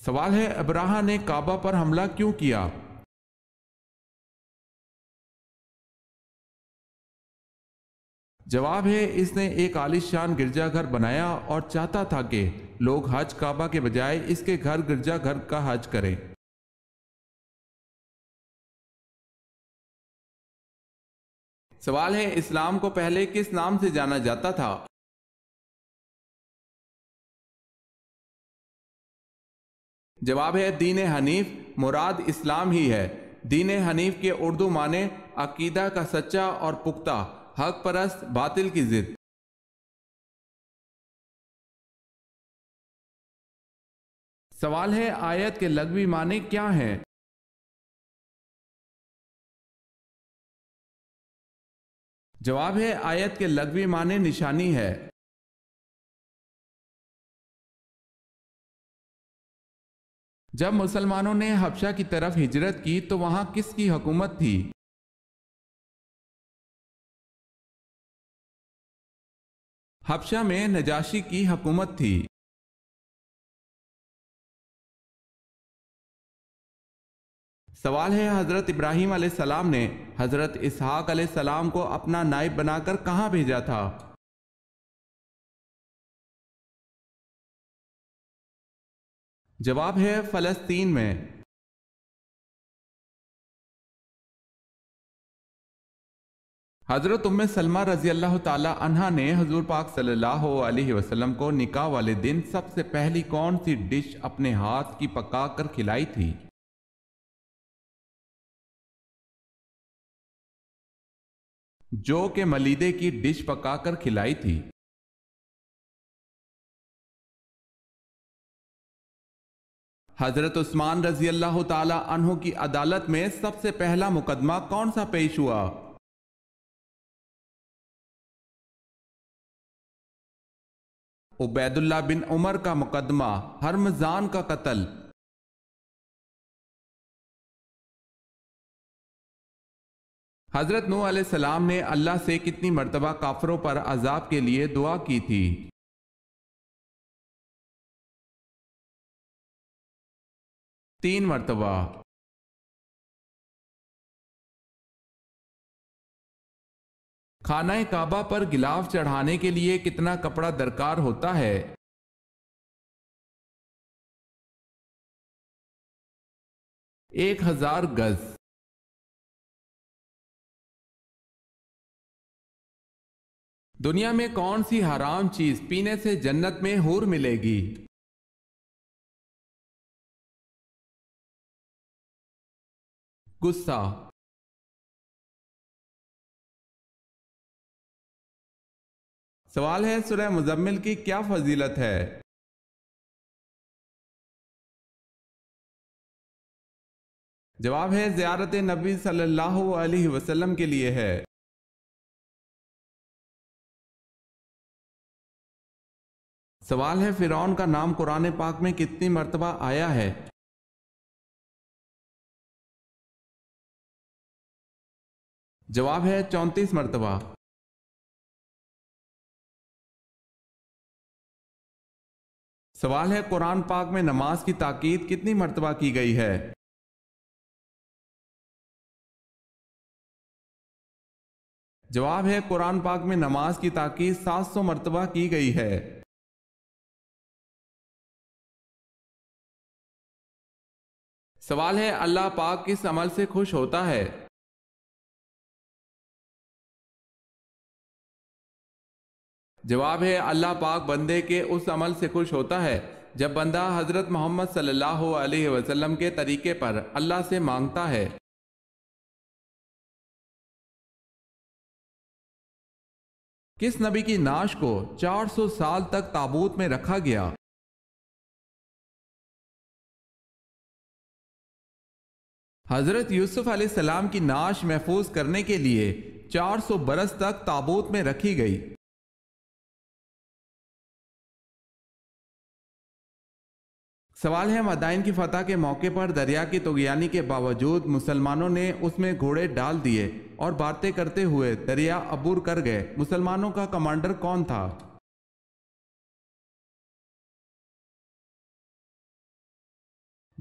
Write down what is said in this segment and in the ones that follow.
سوال ہے ابراہا نے کعبہ پر حملہ کیوں کیا؟ جواب ہے اس نے ایک عالیشان گرجا گھر بنایا اور چاہتا تھا کہ لوگ حج کعبہ کے بجائے اس کے گھر گرجا گھر کا حج کریں۔ سوال ہے اسلام کو پہلے کس نام سے جانا جاتا تھا؟ جواب ہے دین حنیف، مراد اسلام ہی ہے۔ دین حنیف کے اردو معنی عقیدہ کا سچا اور پختہ، حق پرست، باطل کی ضد۔ سوال ہے آیت کے لغوی معنی کیا ہیں؟ جواب ہے آیت کے لغوی معنی نشانی ہے۔ جب مسلمانوں نے حبشہ کی طرف ہجرت کی تو وہاں کس کی حکومت تھی؟ حبشہ میں نجاشی کی حکومت تھی۔ سوال ہے حضرت ابراہیم علیہ السلام نے حضرت اسحاق علیہ السلام کو اپنا نائب بنا کر کہاں بھیجا تھا؟ جواب ہے فلسطین میں۔ حضرت ام سلمہ رضی اللہ تعالی عنہا نے حضور پاک صلی اللہ علیہ وسلم کو نکاح والے دن سب سے پہلی کون سی ڈش اپنے ہاتھ کی پکا کر کھلائی تھی؟ جو کہ ملیدے کی ڈش پکا کر کھلائی تھی۔ حضرت عثمان رضی اللہ تعالی عنہ کی عدالت میں سب سے پہلا مقدمہ کون سا پیش ہوا؟ عبید اللہ بن عمر کا مقدمہ، ہرمزان کا قتل۔ حضرت نوح علیہ السلام نے اللہ سے کتنی مرتبہ کافروں پر عذاب کے لیے دعا کی تھی؟ 3 مرتبہ۔ خانہ کعبہ پر غلاف چڑھانے کے لیے کتنا کپڑا درکار ہوتا ہے؟ 1000 گز۔ دنیا میں کون سی حرام چیز پینے سے جنت میں حور ملے گی؟ غصہ۔ سوال ہے سورہ مزمل کی کیا فضیلت ہے؟ جواب ہے زیارت نبی صلی اللہ علیہ وسلم کے لیے ہے۔ سوال ہے فرعون کا نام قرآن پاک میں کتنی مرتبہ آیا ہے؟ جواب ہے 34 مرتبہ۔ سوال ہے قرآن پاک میں نماز کی تاکید کتنی مرتبہ کی گئی ہے؟ جواب ہے قرآن پاک میں نماز کی تاکید 700 مرتبہ کی گئی ہے۔ سوال ہے اللہ پاک کس عمل سے خوش ہوتا ہے؟ جواب ہے اللہ پاک بندے کے اس عمل سے خوش ہوتا ہے جب بندہ حضرت محمد صلی اللہ علیہ وسلم کے طریقے پر اللہ سے مانگتا ہے۔ کس نبی کی نعش کو 400 سال تک تابوت میں رکھا گیا؟ حضرت یوسف علیہ السلام کی نعش محفوظ کرنے کے لیے 400 برس تک تابوت میں رکھی گئی۔ سوال ہے مدائن کی فتح کے موقع پر دریا کی طغیانی کے باوجود مسلمانوں نے اس میں گھوڑے ڈال دیے اور باتیں کرتے ہوئے دریا عبور کر گئے، مسلمانوں کا کمانڈر کون تھا؟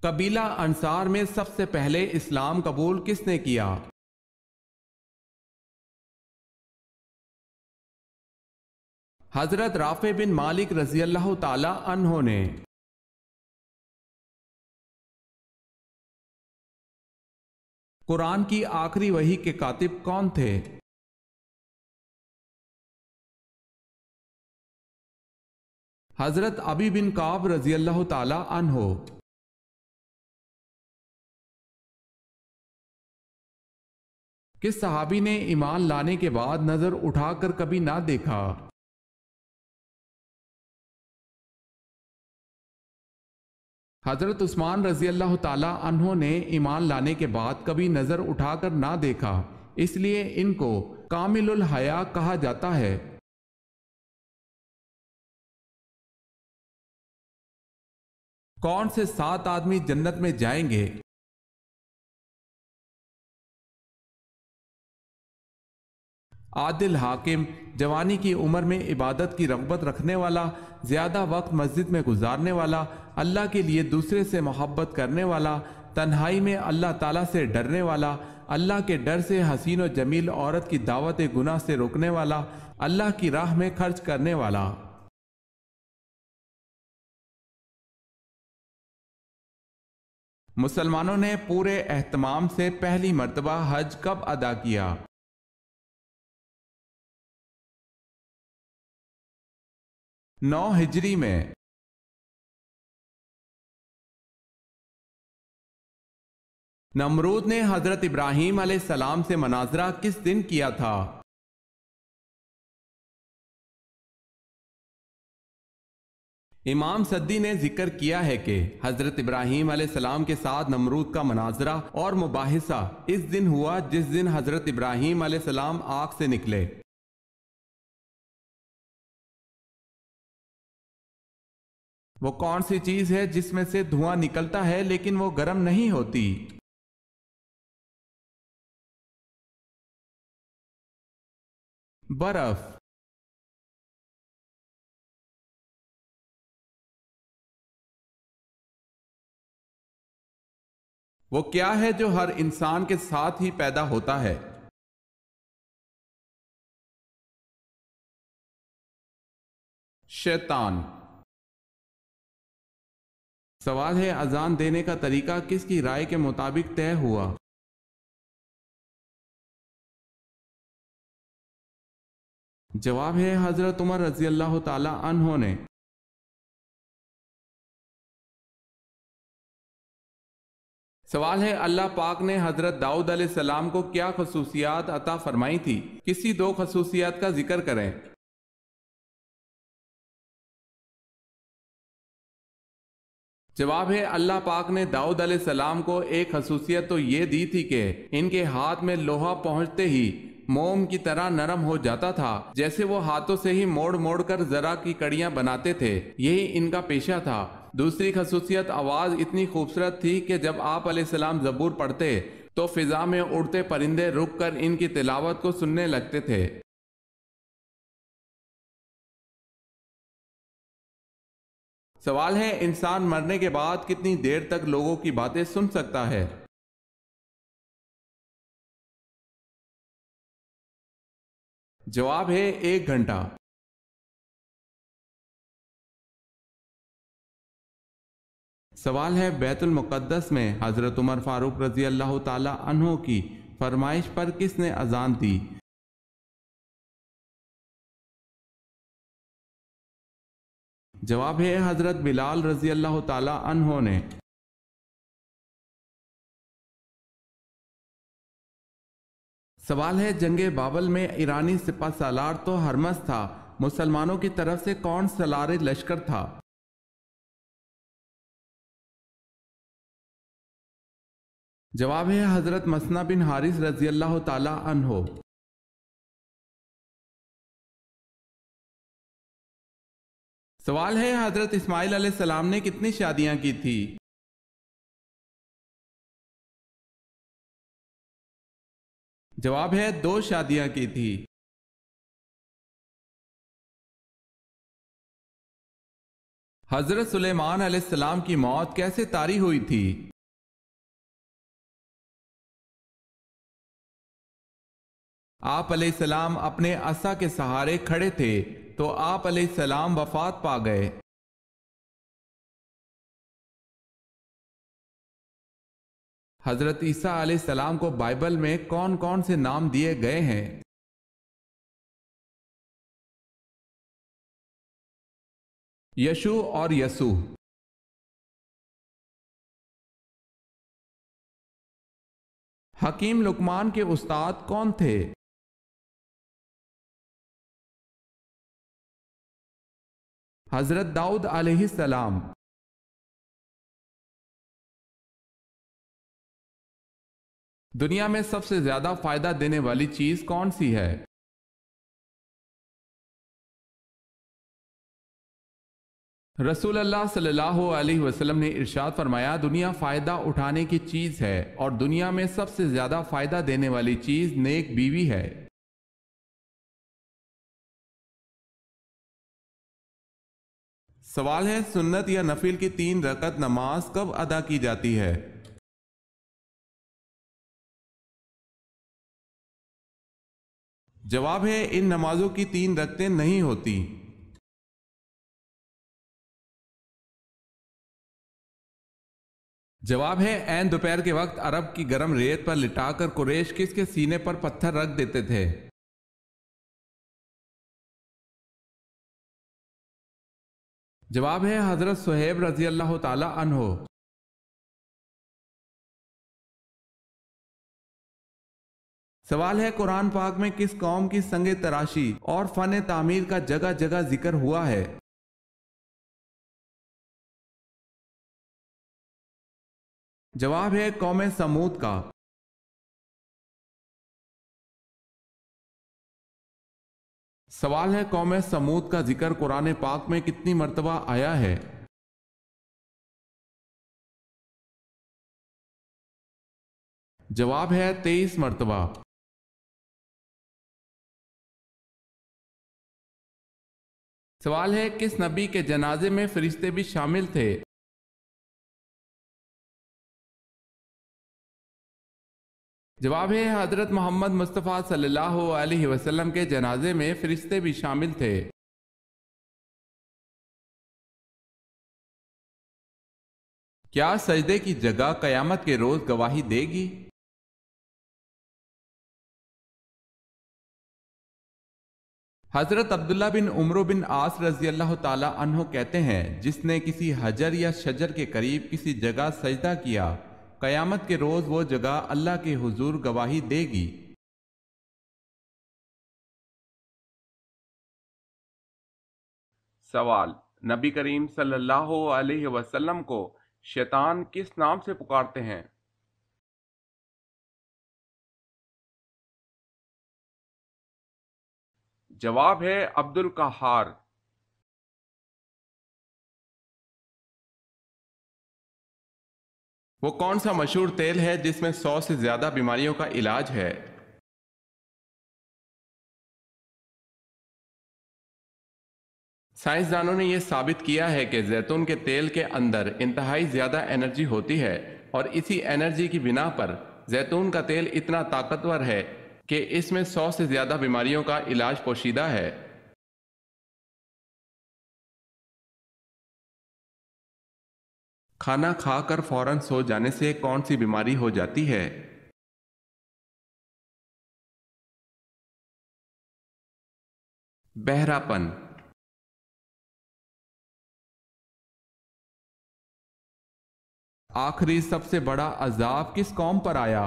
قبیلہ انصار میں سب سے پہلے اسلام قبول کس نے کیا؟ حضرت رافع بن مالک رضی اللہ تعالی عنہ نے۔ قرآن کی آخری وحی کے کاتب کون تھے؟ حضرت ابی بن کعب رضی اللہ تعالی عنہ۔ کس صحابی نے ایمان لانے کے بعد نظر اٹھا کر کبھی نہ دیکھا؟ حضرت عثمان رضی اللہ تعالی عنہ نے ایمان لانے کے بعد کبھی نظر اٹھا کر نہ دیکھا، اس لیے ان کو کامل الحیا کہا جاتا ہے۔ کون سے 7 آدمی جنت میں جائیں گے؟ عادل حاکم، جوانی کی عمر میں عبادت کی رغبت رکھنے والا، زیادہ وقت مسجد میں گزارنے والا، اللہ کے لیے دوسرے سے محبت کرنے والا، تنہائی میں اللہ تعالیٰ سے ڈرنے والا، اللہ کے ڈر سے حسین و جمیل عورت کی دعوت گناہ سے روکنے والا، اللہ کی راہ میں خرچ کرنے والا۔ مسلمانوں نے پورے اہتمام سے پہلی مرتبہ حج کب ادا کیا؟ 9 ہجری میں۔ نمرود نے حضرت ابراہیم علیہ السلام سے مناظرہ کس دن کیا تھا؟ امام سدی نے ذکر کیا ہے کہ حضرت ابراہیم علیہ السلام کے ساتھ نمرود کا مناظرہ اور مباحثہ اس دن ہوا جس دن حضرت ابراہیم علیہ السلام آگ سے نکلے۔ وہ کون سی چیز ہے جس میں سے دھواں نکلتا ہے لیکن وہ گرم نہیں ہوتی؟ برف۔ وہ کیا ہے جو ہر انسان کے ساتھ ہی پیدا ہوتا ہے؟ شیطان۔ سوال ہے اذان دینے کا طریقہ کس کی رائے کے مطابق طے ہوا؟ جواب ہے حضرت عمر رضی اللہ تعالی عنہ نے۔ سوال ہے اللہ پاک نے حضرت داؤد علیہ السلام کو کیا خصوصیات عطا فرمائی تھی؟ کسی 2 خصوصیات کا ذکر کریں۔ جواب ہے اللہ پاک نے داؤد علیہ السلام کو ایک خصوصیت تو یہ دی تھی کہ ان کے ہاتھ میں لوہا پہنچتے ہی موم کی طرح نرم ہو جاتا تھا، جیسے وہ ہاتھوں سے ہی موڑ موڑ کر زرہ کی کڑیاں بناتے تھے، یہی ان کا پیشہ تھا۔ دوسری خصوصیت آواز اتنی خوبصورت تھی کہ جب آپ علیہ السلام زبور پڑھتے تو فضا میں اڑتے پرندے رک کر ان کی تلاوت کو سننے لگتے تھے۔ سوال ہے انسان مرنے کے بعد کتنی دیر تک لوگوں کی باتیں سن سکتا ہے؟ جواب ہے 1 گھنٹہ۔ سوال ہے بیت المقدس میں حضرت عمر فاروق رضی اللہ تعالی عنہ کی فرمائش پر کس نے اذان دی؟ جواب ہے حضرت بلال رضی اللہ تعالی عنہ نے۔ سوال ہے جنگ بابل میں ایرانی سپہ سالار تو ہرمز تھا، مسلمانوں کی طرف سے کون سالار لشکر تھا؟ جواب ہے حضرت مسنہ بن حارث رضی اللہ تعالی عنہ۔ سوال ہے حضرت اسماعیل علیہ السلام نے کتنی شادیاں کی تھی؟ جواب ہے 2 شادیاں کی تھی۔ حضرت سلیمان علیہ السلام کی موت کیسے طاری ہوئی تھی؟ آپ علیہ السلام اپنے عصا کے سہارے کھڑے تھے تو آپ علیہ السلام وفات پا گئے۔ حضرت عیسیٰ علیہ السلام کو بائبل میں کون کون سے نام دیے گئے ہیں؟ یشوع اور یسوع۔ حکیم لقمان کے استاد کون تھے؟ حضرت داؤد علیہ السلام۔ دنیا میں سب سے زیادہ فائدہ دینے والی چیز کون سی ہے؟ رسول اللہ صلی اللہ علیہ وسلم نے ارشاد فرمایا، دنیا فائدہ اٹھانے کی چیز ہے اور دنیا میں سب سے زیادہ فائدہ دینے والی چیز نیک بیوی ہے۔ سوال ہے، سنت یا نفل کی 3 رکعت نماز کب ادا کی جاتی ہے؟ جواب ہے، ان نمازوں کی 3 رکعتیں نہیں ہوتی۔ جواب ہے، عین دوپہر کے وقت عرب کی گرم ریت پر لٹا کر قریش کس کے سینے پر پتھر رکھ دیتے تھے؟ جواب ہے، حضرت صہیب رضی اللہ تعالی عنہ۔ سوال ہے، قرآن پاک میں کس قوم کی سنگ تراشی اور فن تعمیر کا جگہ جگہ ذکر ہوا ہے؟ جواب ہے، قوم سمود کا۔ سوال ہے، قوم سمود کا ذکر قرآن پاک میں کتنی مرتبہ آیا ہے؟ جواب ہے، 23 مرتبہ۔ سوال ہے، کس نبی کے جنازے میں فرشتے بھی شامل تھے؟ جواب ہے، حضرت محمد مصطفیٰ صلی اللہ علیہ وسلم کے جنازے میں فرشتے بھی شامل تھے۔ کیا سجدے کی جگہ قیامت کے روز گواہی دے گی؟ حضرت عبداللہ بن عمرو بن عاص رضی اللہ تعالی عنہ کہتے ہیں، جس نے کسی حجر یا شجر کے قریب کسی جگہ سجدہ کیا، قیامت کے روز وہ جگہ اللہ کے حضور گواہی دے گی۔ سوال، نبی کریم صلی اللہ علیہ وسلم کو شیطان کس نام سے پکارتے ہیں؟ جواب ہے، عبد القہار۔ وہ کون سا مشہور تیل ہے جس میں 100 سے زیادہ بیماریوں کا علاج ہے؟ سائنسدانوں نے یہ ثابت کیا ہے کہ زیتون کے تیل کے اندر انتہائی زیادہ انرجی ہوتی ہے، اور اسی انرجی کی بنا پر زیتون کا تیل اتنا طاقتور ہے کہ اس میں 100 سے زیادہ بیماریوں کا علاج پوشیدہ ہے۔ کھانا کھا کر فوراً سو جانے سے کون سی بیماری ہو جاتی ہے؟ بہرا پن۔ آخری سب سے بڑا عذاب کس قوم پر آیا؟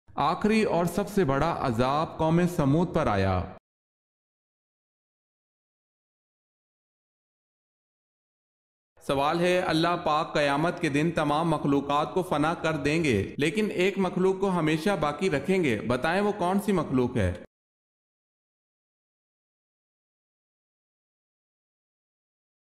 آخری اور سب سے بڑا عذاب قوم سمود پر آیا۔ سوال ہے، اللہ پاک قیامت کے دن تمام مخلوقات کو فنا کر دیں گے لیکن ایک مخلوق کو ہمیشہ باقی رکھیں گے، بتائیں وہ کون سی مخلوق ہے؟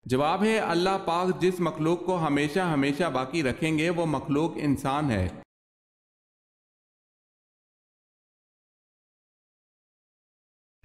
جواب ہے، اللہ پاک جس مخلوق کو ہمیشہ ہمیشہ باقی رکھیں گے وہ مخلوق انسان ہے۔